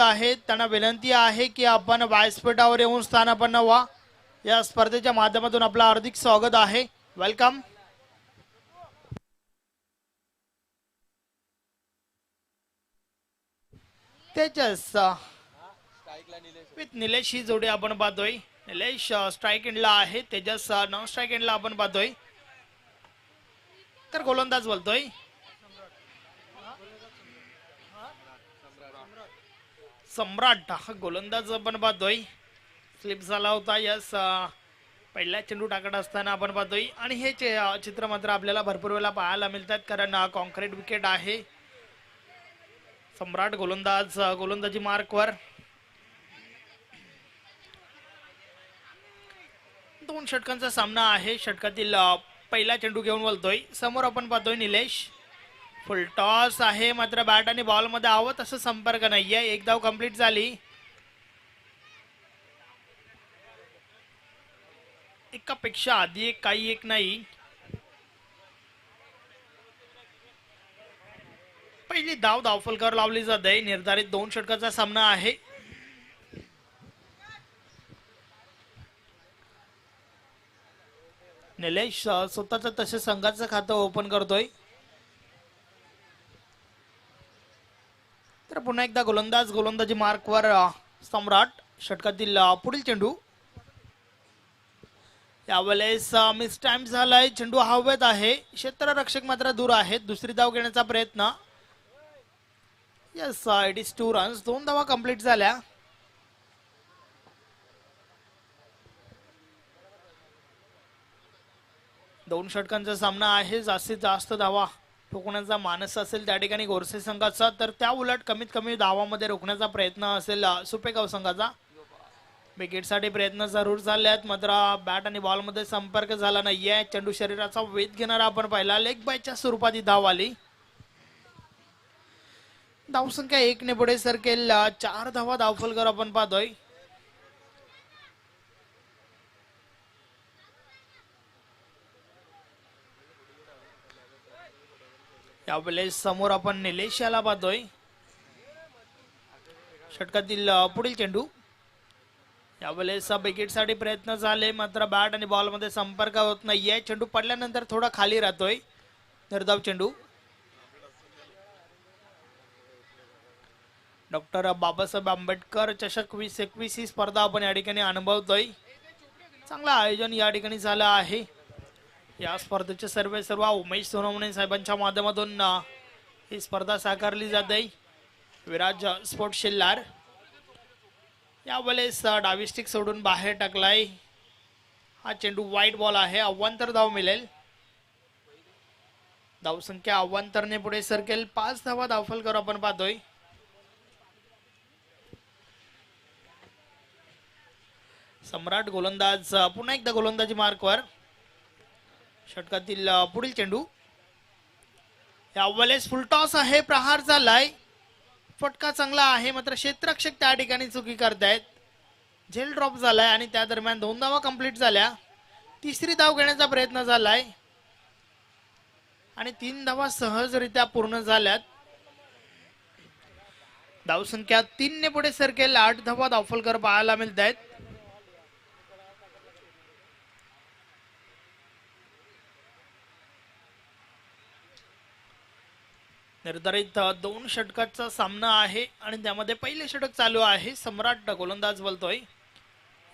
आहेत त्यांना विनंती आहे की आपण व्यासपीठावर येऊन स्थानापन्न व्हा. या स्पर्धेच्या माध्यमातून आपलं हार्दिक स्वागत आहे. वेलकम. तेजस विथ निलेश ही जोडी आपण पाहतोय. निलेश स्ट्राईक एंडला आहे, तेजस नॉन स्ट्राईक एंडला आपण पाहतोय. तर गोलंदाज बोलतोय सम्राट हा गोलंदाज आपण पाहतोय. स्लिप झाला होता. यस पहिला चेंडू टाकत असताना आपण पाहतोय आणि हे चित्र मात्र आपल्याला भरपूर वेळा पाहायला मिळतात कारण कॉन्क्रीट विकेट आहे. सम्राट गोलंदाज गोलंदाजी मार्कवर. 2 षटकांचा सामना आहे. षटकातील पहिला चेंडू घेऊन बोलतोय. समोर आपण पाहतोय निलेश. फुल टॉस आहे मात्र बॅट आणि बॉल मध्ये हवं तसं संपर्क नाहीये. एक धाव कंप्लीट झाली. एकापेक्षा आधी एक काही एक नाही. पहिली धाव धावफलकावर लावली जाते. निर्धारित 2 षटकाचा सामना आहे. निलेश स्वतःच तसे संघाचं खातं ओपन करतोय. तर पुन्हा एकदा गोलंदाज गोलंदाजी मार्कवर सम्राट. षटकातील पुढील चेंडू यावेळेस मिस टाइम झालाय. चेंडू हवेत आहे. क्षेत्ररक्षक मात्र दूर आहेत. दुसरी धाव घेण्याचा प्रयत्न. Yes it is 2 runs. 2 धावा कंप्लीट झाल्या. दोन षटकांचा सामना आहे. जास्तीत जास्त धावा रोखण्याचा मानस असेल त्या ठिकाणी गोरसे संघाचा, तर त्या उलट कमीत कमी धावामध्ये रोखण्याचा प्रयत्न असेल सुपेगाव संघाचा. विकेटसाठी प्रयत्न जरूर झाले आहेत मात्र बॅट आणि बॉल मध्ये संपर्क झाला नाहीये. चेंडू शरीराचा वेध घेणारा आपण पाहिला. लेग बायच्या स्वरूपात ही धाव आली. धावसंख्या 1 ने पुढे सरकेल. 4 धावा धावफलकर आपण पाहतोय. यावेळेस समोर आपण निलेश याला पाहतोय. षटकातील पुढील चेंडू यावेळेस विकेटसाठी प्रयत्न झाले मात्र बॅट आणि बॉल मध्ये संपर्क होत नाहीये. चेंडू पडल्यानंतर थोडा खाली राहतोय. निर्धाव चेंडू. डॉक्टर बाबासाहेब आंबेडकर चषक 2021 ही स्पर्धा आपण या ठिकाणी अनुभवतोय. चांगलं आयोजन या ठिकाणी झालं आहे. या स्पर्धेचे सर्व उमेश सोनवणे साहेबांच्या माध्यमातून ही स्पर्धा साकारली जाते. विराज स्पोर्ट्स शिल्लार यावेळेस डावी स्टिक सोडून बाहेर टाकलाय. हा चेंडू वाईट बॉल आहे. अव्वांतर धाव मिळेल. धावसंख्या अव्वांतरने पुढे सरकेल. 5 धावा धावफलकर आपण पाहतोय. सम्राट गोलंदाज पुन्हा एकदा गोलंदाजी मार्कवर. षटकातील पुढील चेंडू यावेळेस फुलटॉस आहे. प्रहार झालाय. फटका चांगला आहे मात्र क्षेत्ररक्षक त्या ठिकाणी चुकी करतायत. झेल ड्रॉप झालाय आणि त्या दरम्यान 2 धावा कंप्लीट झाल्या. तिसरी धाव घेण्याचा प्रयत्न झालाय आणि 3 धावा सहजरित्या पूर्ण झाल्यात. धावसंख्या 3 ने पुढे सरकेल. 8 धावा धावफलकर पाहायला मिळत आहेत. निर्धारित 2 षटकाचा सामना आहे आणि त्यामध्ये पहिले षटक चालू आहे. सम्राट गोलंदाज बोलतोय.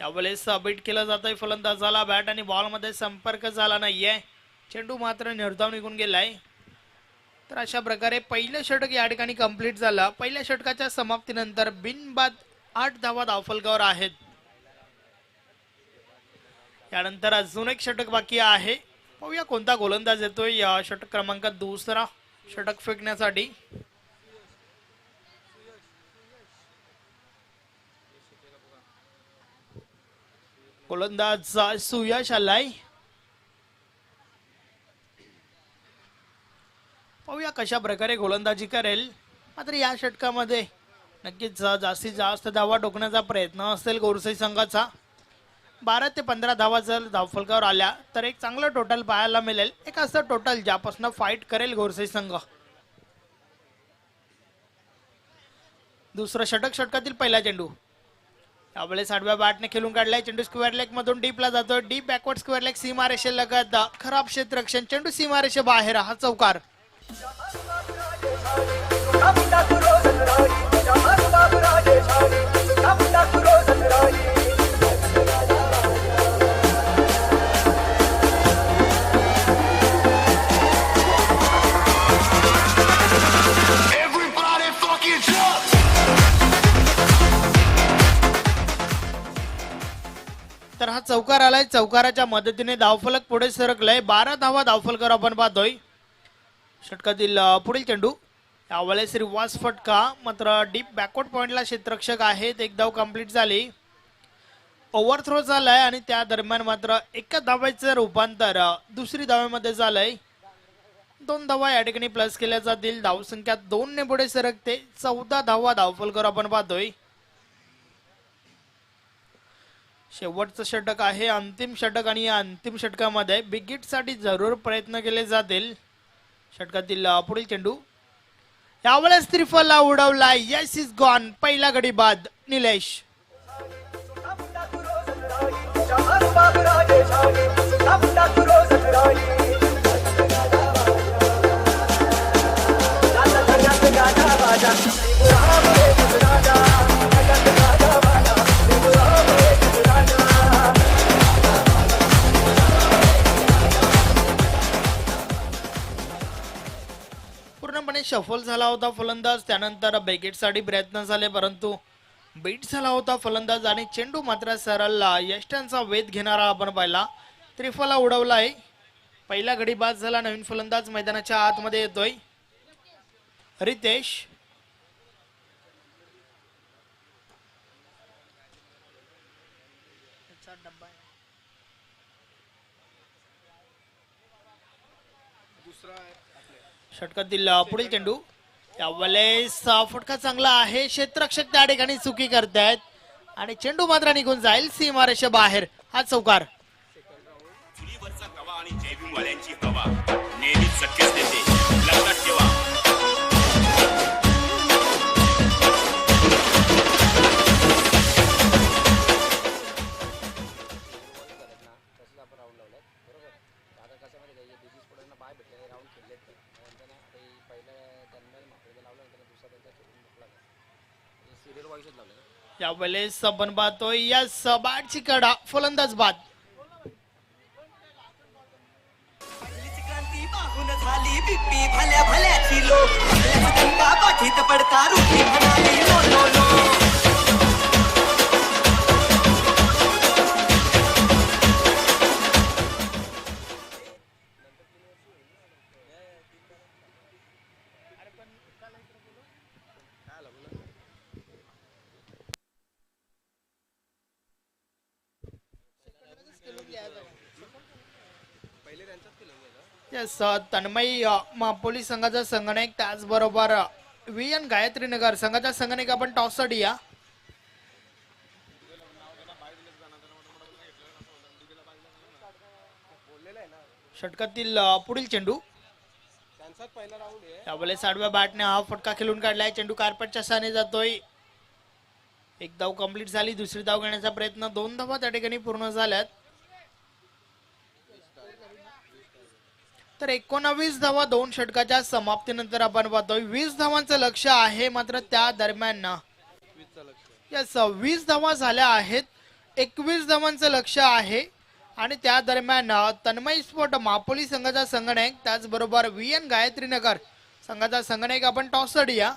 यावेळेस बीट केलं जातंय फलंदाजाला. बॅट आणि बॉल मध्ये संपर्क झाला नाहीये. चेंडू मात्र निर्धाव निघून गेलाय. तर अशा प्रकारे पहिलं षटक या ठिकाणी कंप्लीट झालं. पहिल्या षटकाच्या समाप्तीनंतर बिनबाद 8 धावा धावफलकावर आहेत. यानंतर अजून एक षटक बाकी आहे. पाहूया कोणता गोलंदाज येतोय या षटक क्रमांक 2 षटक फेकण्यासाठी. गोलंदाज सुयश आलाय. पाहूया कशा प्रकारे गोलंदाजी करेल. मात्र या षटकामध्ये नक्कीच जास्तीत जास्त धावा ठोकण्याचा प्रयत्न असेल गोरसाई संघाचा. 12 ते 15 धावा जर धावफलकावर आल्या तर एक चांगलं टोटल पाहायला मिळेल. एक असं टोटल ज्यापासून फाईट करेल गोरसाई संघ. दुसरं षटक, षटकातील पहिला चेंडू. यावेळेस आडव्या बॅटने खेळून काढलाय चेंडू. स्क्वेअर लेग मधून डीपला जातोय. डीप बॅकवर्ड स्क्वेअर लेग सीमारेषे लगत खराब क्षेत्ररक्षण. चेंडू सीमारेषे बाहेर. हा चौकार. तर हा चौकार आलाय. चौकाराच्या मदतीने धावफलक पुढे सरकलाय. 12 धावा धावफलकर आपण पाहतोय. षटकातील पुढील चेंडू. यावेळेस रिवाज फटका, मात्र डीप बॅकवर्ड पॉइंटला क्षेत्ररक्षक आहेत. एक धाव कंप्लीट झाली. ओव्हरथ्रो झालाय आणि त्या दरम्यान मात्र एका धावाचं रूपांतर दुसरी धावेमध्ये झालंय. 2 धावा या ठिकाणी प्लस केल्या जातील. धावसंख्या 2 ने पुढे सरकते. 14 धावा धावफलकर आपण पाहतोय. शेवटचं षटक आहे, अंतिम षटक, आणि या अंतिम षटकामध्ये बिग हिट साठी जरूर प्रयत्न केले जातील. षटकातील पुढील चेंडू. यावेळेस त्रिफला उडवला. Yes is gone. पहिला गडी बाद. निलेश. पूर्णपणे शफल झाला होता फलंदाज. त्यानंतर बेगेट साठी प्रयत्न झाले, परंतु बीट झाला होता फलंदाज आणि चेंडू मात्र सरळ यष्टांचा वेध घेणारा आपण पाहिला. त्रिफला उडवलाय. पहिला गडी बाद झाला. नवीन फलंदाज मैदानाच्या आतमध्ये येतोय. रितेश. षटकातील पुढील चेंडू. यावेळेस फटका चांगला आहे. क्षेत्ररक्षक त्या ठिकाणी चुकी करतायत आणि चेंडू मात्र निघून जाईल सीमारेषे बाहेर. हा चौकार. यावेळेस आपण पाहतोय यस बॅटची कडा. फलंदाज बाद. तन्मय मापोली संघाचा संगणक, त्याचबरोबर VN गायत्री नगर संघाचा संगणक आपण टॉससाठी या. षटकातील पुढील चेंडू. यावेळेस आडव्या बॅटने हा फटका खेळून काढलाय. चेंडू कार्पेटच्या साने जातोय. एक धाव कंप्लीट झाली. दुसरी धाव घेण्याचा प्रयत्न. 2 धावा त्या ठिकाणी पूर्ण झाल्यात. तर 19 धावा 2 षटकाच्या समाप्तीनंतर आपण पाहतोय. 20 धावांचं लक्ष आहे, मात्र त्या दरम्यान 20 धावा झाल्या आहेत. 21 धावांचं लक्ष आहे आणि त्या दरम्यान तन्मय स्पोर्ट मापोली संघाचा संगणक, त्याचबरोबर VN गायत्री नगर संघाचा संगणक आपण टॉससाठी या.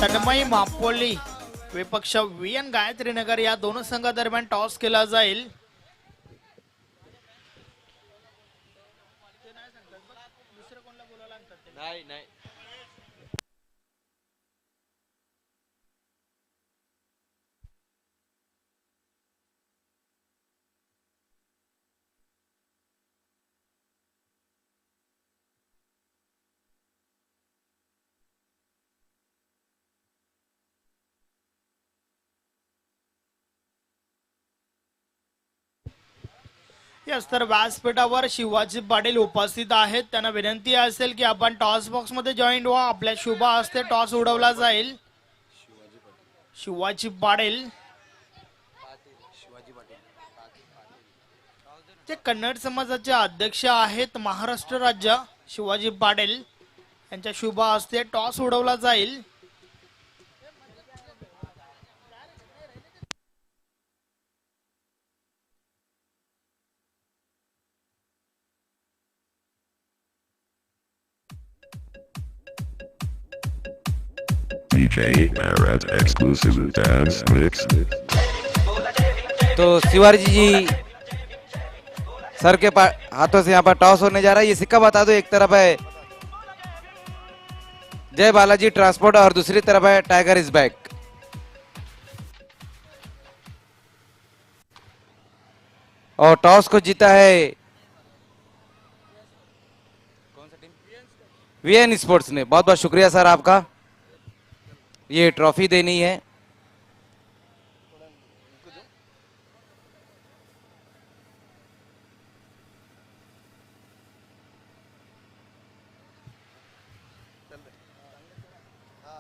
तन्मय मापोली विपक्ष VN गायत्रीनगर या दोन संघादरम्यान टॉस केला जाईल. नाही नाही यस, तर व्यासपीठावर शिवाजी पाटील उपस्थित आहेत. त्यांना विनंती असेल की आपण टॉस बॉक्स मध्ये जॉईन व्हा. आपल्या शुभ हस्ते टॉस उडवला जाईल. शिवाजी पाटील ते कन्नड समाजाचे अध्यक्ष आहेत महाराष्ट्र राज्य. शिवाजी पाटील यांच्या शुभ हस्ते टॉस उडवला जाईल. DJ Marat exclusive dance mix. तो शिवाजी जी सर के हाथों से यहाँ पर टॉस होने जा रहा है. ये सिक्का बता दो, एक तरफ है जय बालाजी ट्रांसपोर्ट और दूसरी तरफ है टाइगर इज बैक. और टॉस को जीता है कौन सा टीम? VN स्पोर्ट्स ने. बहुत बहुत शुक्रिया सर आपका. ये ट्रॉफी देनी है.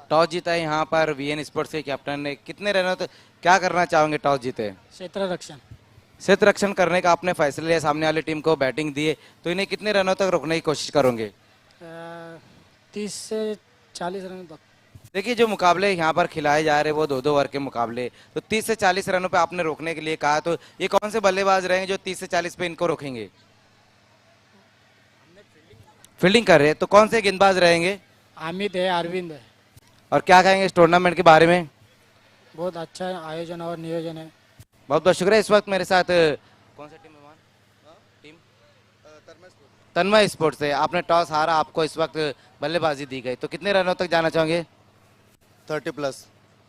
टॉस जीता है यहाँ पर VN स्पोर्ट्स के कैप्टन ने. कितने रनों तक क्या करना चाहोगे टॉस जीते? क्षेत्र रक्षण. क्षेत्र रक्षण करने का आपने फैसला लिया. सामने वाली टीम को बैटिंग दिए तो इन्हें कितने रनों तक रोकने की कोशिश करोगे? 30 से 40 रन तक. देखिए, जो मुकाबले यहाँ पर खिलाए जा रहे हैं वो 2-2 ओवर के मुकाबले, तो 30 से 40 रनों पे आपने रोकने के लिए कहा, तो ये कौन से बल्लेबाज रहेंगे जो 30 से 40 पे इनको रोकेंगे? फील्डिंग कर रहे हैं तो कौन से गेंदबाज रहेंगे? अमित है, अरविंद है. और क्या कहेंगे इस टूर्नामेंट के बारे में? बहुत अच्छा आयोजन और नियोजन है. बहुत बहुत शुक्रिया. इस वक्त मेरे साथ कौन सा टीम है? टीम तन्मय स्पोर्ट्स से. आपने टॉस हारा, आपको इस वक्त बल्लेबाजी दी गई, तो कितने रनों तक जाना चाहोगे? 30+.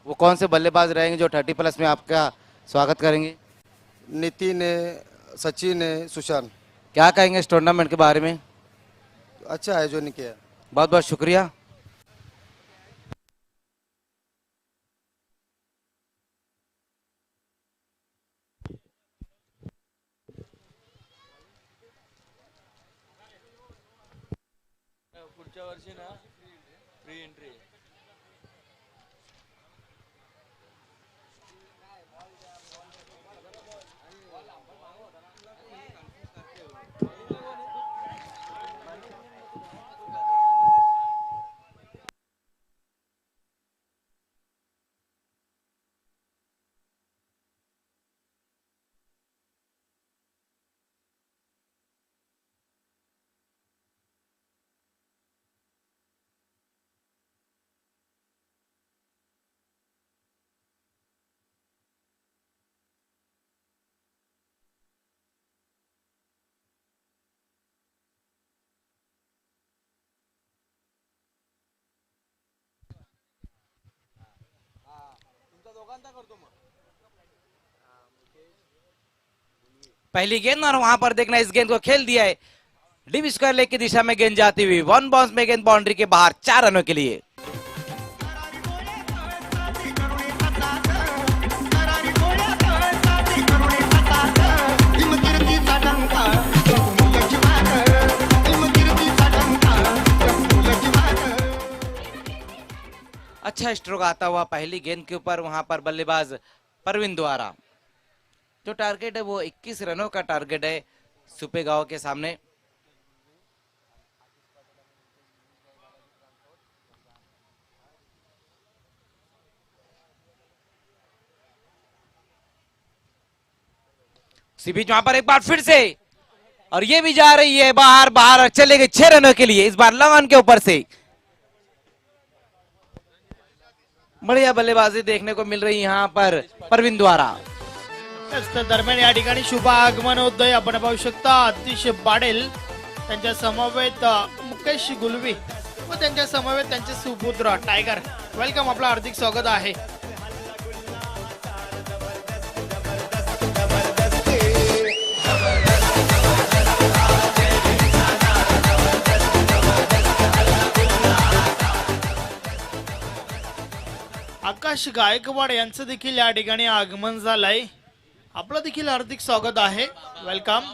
वो कौन से बल्लेबाज रहेंगे जो 30+ में आपका स्वागत करेंगे? नितिन है, सचिन है, सुशांत. क्या कहेंगे इस टूर्नामेंट के बारे में? अच्छा आयोजन किया. बहुत बहुत शुक्रिया. पुढच्या वर्षी ना फ्री एंट्री. पहली गेंद और वहां पर देखना, इस गेंद को खेल दिया है डीप स्क्वायर लेग की दिशा में गेंद जाती हुई. 1 बाउंस में गेंद बाउंड्री के बाहर 4 रनों के लिए. अच्छा स्ट्रोक आता हुआ पहली गेंद के ऊपर वहां पर बल्लेबाज परवीन द्वारा. जो टारगेट है वो 21 रनों का टारगेट है सुपेगांव के सामने. इसी बीच वहां पर एक बार फिर से, और ये भी जा रही है बाहर, बाहर चले गए 6 रनों के लिए. इस बार लॉन्ग ऑन के ऊपर से बढ़िया बल्लेबाजी देखने को मिल रही यहाँ पर परवीन द्वारा। तर दरम्यान या ठिकाणी शुभ आगमन होतंय. आपण पाहू शकता आतिश पाडेल त्यांच्या समवेत मुकेश गुलवी व त्यांच्या समवेत त्यांचे सुपुत्र टायगर. वेलकम, आपलं हार्दिक स्वागत आहे. आकाश गायकवाड यांचं देखील या ठिकाणी आगमन झालंय. आपलं देखील हार्दिक स्वागत आहे. वेलकम.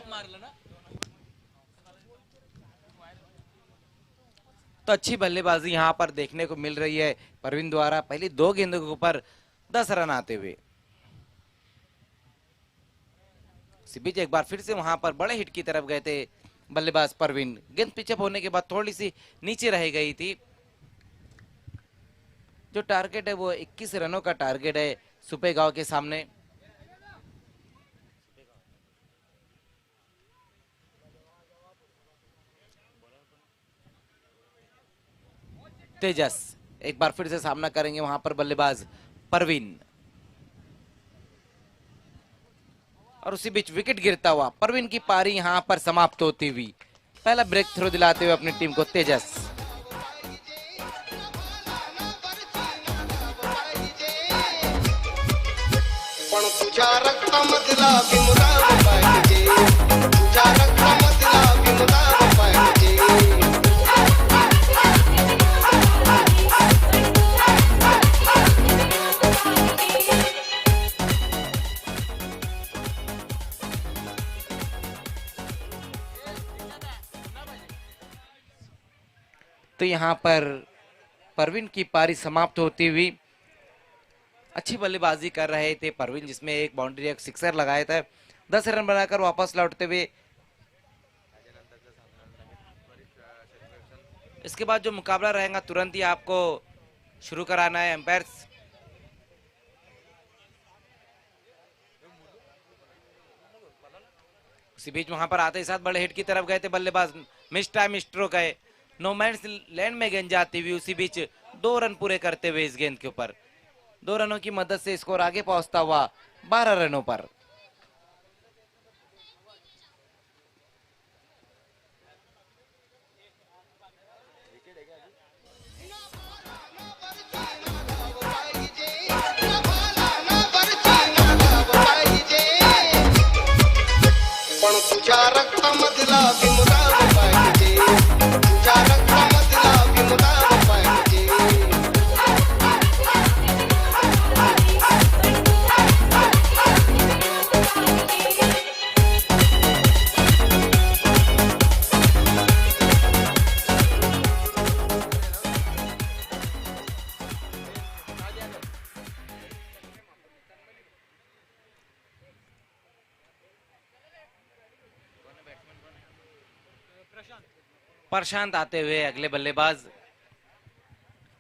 तो अच्छी बल्लेबाजी यहाँ पर देखने को मिल रही है परवीन द्वारा. पहली 2 गेंदों के ऊपर 10 रन आते हुए. इसी बीच एक बार फिर से वहां पर बड़े हिट की तरफ गए थे बल्लेबाज परवीन. गेंद पिचअप होने के बाद थोड़ी सी नीचे रह गई थी. जो टारगेट है वो 21 रनों का टारगेट है सुपेगांव के सामने. तेजस एक बार फिर से सामना करेंगे वहां पर बल्लेबाज परवीन. और उसी बीच विकेट गिरता हुआ परवीन की पारी यहां पर समाप्त होती हुई. पहला ब्रेक थ्रो दिलाते हुए अपनी टीम को तेजस. पण तुझ्या रक्तामधला बिमुराव पाहिजे, तुझ्या रक्तामधला बिमुराव पाहिजे. तो यहाँ पर परवीन की पारी समाप्त होती हुई. अच्छी बल्लेबाजी कर रहे थे परवीन, जिसमें एक बाउंड्री एक सिक्सर लगाया था. 10 रन बनाकर वापस लौटते हुए. इसके बाद जो मुकाबला रहेगा तुरंत ही आपको शुरू कराना है एम्पायर्स. उसी बीच वहां पर आते ही साथ बड़े हिट की तरफ गए थे बल्लेबाज. मिस टाइम स्ट्रोक है. नो मैंस लैंड में गेंद जाती हुई. उसी बीच 2 रन पूरे करते हुए इस गेंद के ऊपर 2 रनों की मदद से स्कोर आगे पहुंचता हुआ 12 रनों पर. पण तुझ्या रक्तामधला बिमुराव पाहिजे, तुझ्या रक्तामधला बिमुराव पाहिजे. प्रशांत आते हुए अगले बल्लेबाज.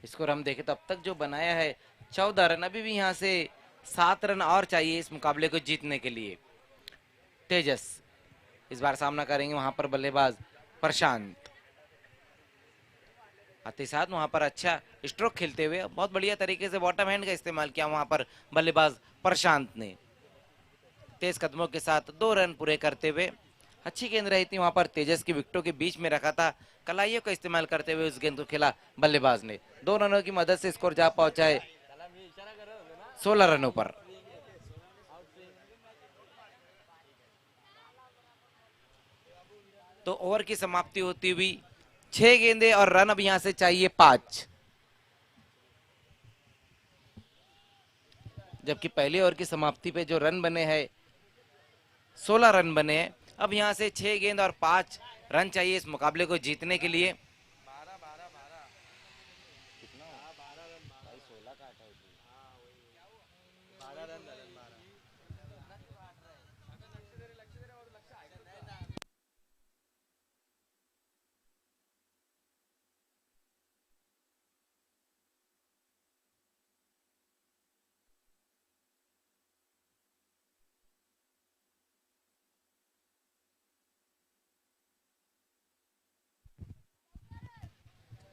स्कोर हम देखें तो अब तक जो बनाया है 14 रन. अभी भी यहां से 7 रन और चाहिए इस मुकाबले को जीतने के लिए. तेजस इस बार सामना करेंगे वहां पर बल्लेबाज प्रशांत. आते साथ वहां पर अच्छा स्ट्रोक खेलते हुए बहुत बढ़िया तरीके से बॉटम हैंड का इस्तेमाल किया वहां पर बल्लेबाज प्रशांत ने. तेज कदमों के साथ 2 रन पूरे करते हुए. अच्छी गेंद रही थी वहां पर तेजस की विकेटों के बीच में रखा था. कलाइयों का इस्तेमाल करते हुए उस गेंद को खेला बल्लेबाज ने. 2 रनों की मदद से स्कोर जा पहुंचा है 16 रनों पर. तो ओवर की समाप्ति होती हुई 6 गेंदें और रन अब यहां से चाहिए 5. जबकि पहले ओवर की समाप्ति पे जो रन बने हैं 16 रन बने हैं. अब यहां से 6 गेंद और 5 रन चाहिए इस मुकाबले को जीतने के लिए.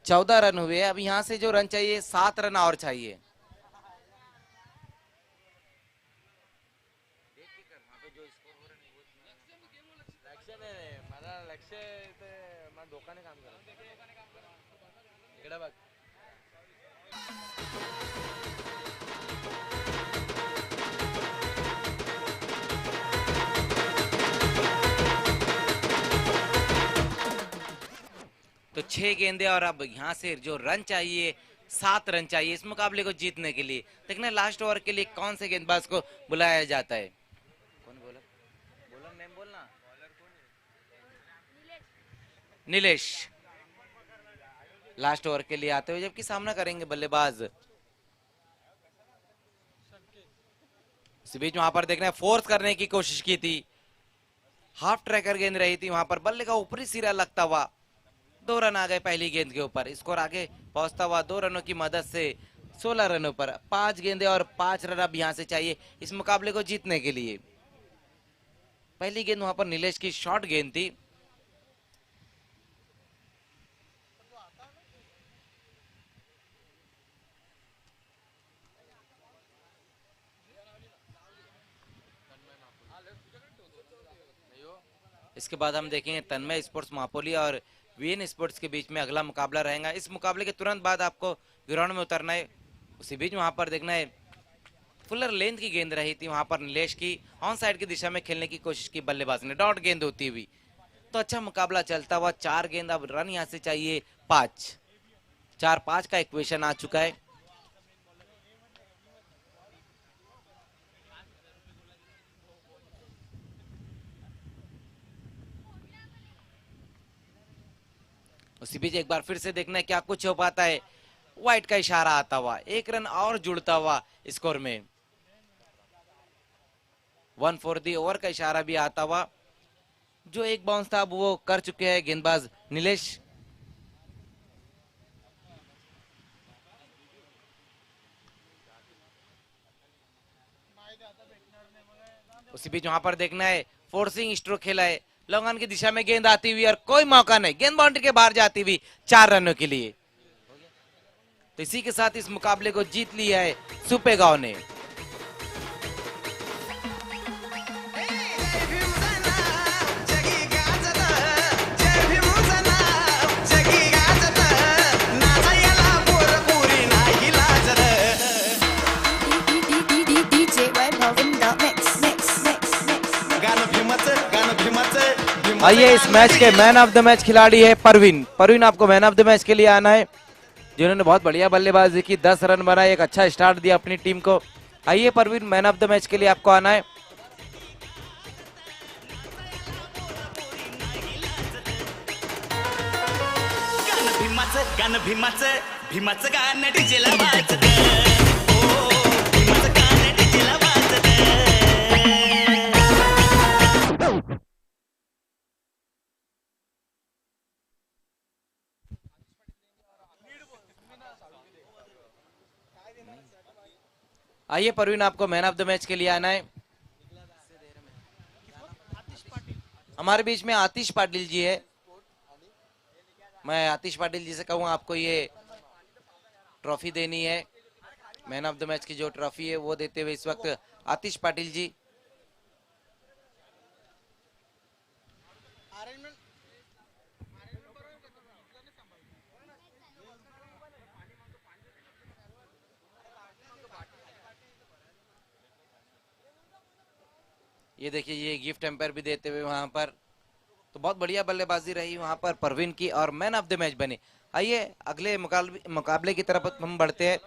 चौदह रन हुए. अब यहां से जो रन चाहिए 7 रन और चाहिए. तो 6 गेंदे और अब यहाँ से जो रन चाहिए 7 रन चाहिए इस मुकाबले को जीतने के लिए। देखना लास्ट ओवर के लिए कौन से गेंदबाज को बुलाया जाता है। कौन बोला बोला नेम बोलना नीलेश लास्ट ओवर के लिए आते हुए जबकि सामना करेंगे बल्लेबाज। इसी बीच वहां पर देखना फोर्स करने की कोशिश की थी, हाफ ट्रैकर गेंद रही थी, वहां पर बल्ले का ऊपरी सिरा लगता हुआ 2 रन आ गए पहली गेंद के ऊपर। स्कोर आगे पहुंचता हुआ 2 रनों की मदद से 16 रनों पर। 5 गेंदे और 5 रन अब यहां से चाहिए इस मुकाबले को जीतने के लिए। पहली गेंद वहां पर नीलेश की शॉर्ट गेंद थी। इसके बाद हम देखेंगे तन्मय स्पोर्ट्स महापोली और वीएन स्पोर्ट्स के बीच में अगला मुकाबला रहेगा। इस मुकाबले के तुरंत बाद आपको ग्राउंड में उतरना है। उसी बीच वहां पर देखना है फुलर लेंथ की गेंद रही थी, वहां पर नीलेश की ऑन साइड की दिशा में खेलने की कोशिश की बल्लेबाज ने, डॉट गेंद होती हुई। तो अच्छा मुकाबला चलता हुआ 4 गेंद, अब रन यहां से चाहिए 5। 4-5 का इक्वेशन आ चुका है। उसी बीच एक बार फिर से देखना है क्या कुछ हो पाता है। व्हाइट का इशारा आता हुआ 1 रन और जुड़ता हुआ स्कोर में। 1 फॉर दी ओवर का इशारा भी आता हुआ। जो एक बाउंस था अब वो कर चुके हैं गेंदबाज नीलेश। उसी बीच वहां पर देखना है फोर्सिंग स्ट्रोक खेला है, लॉन्ग ऑन की दिशा में गेंद आती हुई और कोई मौका नहीं, गेंद बाउंड्री के बाहर जाती हुई 4 रनों के लिए। तो इसी के साथ इस मुकाबले को जीत लिया है सुपेगांव ने। आइए इस मैच के मैन ऑफ द मैच खिलाड़ी है परवीन। परवीन आपको मैन ऑफ द मैच के लिए आना है, जिन्होंने बहुत बढ़िया बल्लेबाजी की, 10 रन बनाए, एक अच्छा स्टार्ट दिया अपनी टीम को। आइए Parveen, man of the match के लिए आपको आना है। भीमाचं गाणं डीजेला वाजत, ओ भीमाचं गाणं डीजेला वाजत। आइए परवीन, आपको मैन ऑफ द मैच के लिए आना है। हमारे बीच में आतिश पाटिल जी है। मैं आतिश पाटिल जी से कहूँगा आपको ये ट्रॉफी देनी है, मैन ऑफ द मैच की जो ट्रॉफी है वो देते हुए इस वक्त आतिश पाटिल जी। ये देखिए ये गिफ्ट एम्पायर भी देते हुए वहां पर, तो बहुत बढ़िया बल्लेबाजी रही वहां पर परवीन की और मैन ऑफ द मैच बने। आइए अगले मुकाबले की तरफ हम बढ़ते हैं।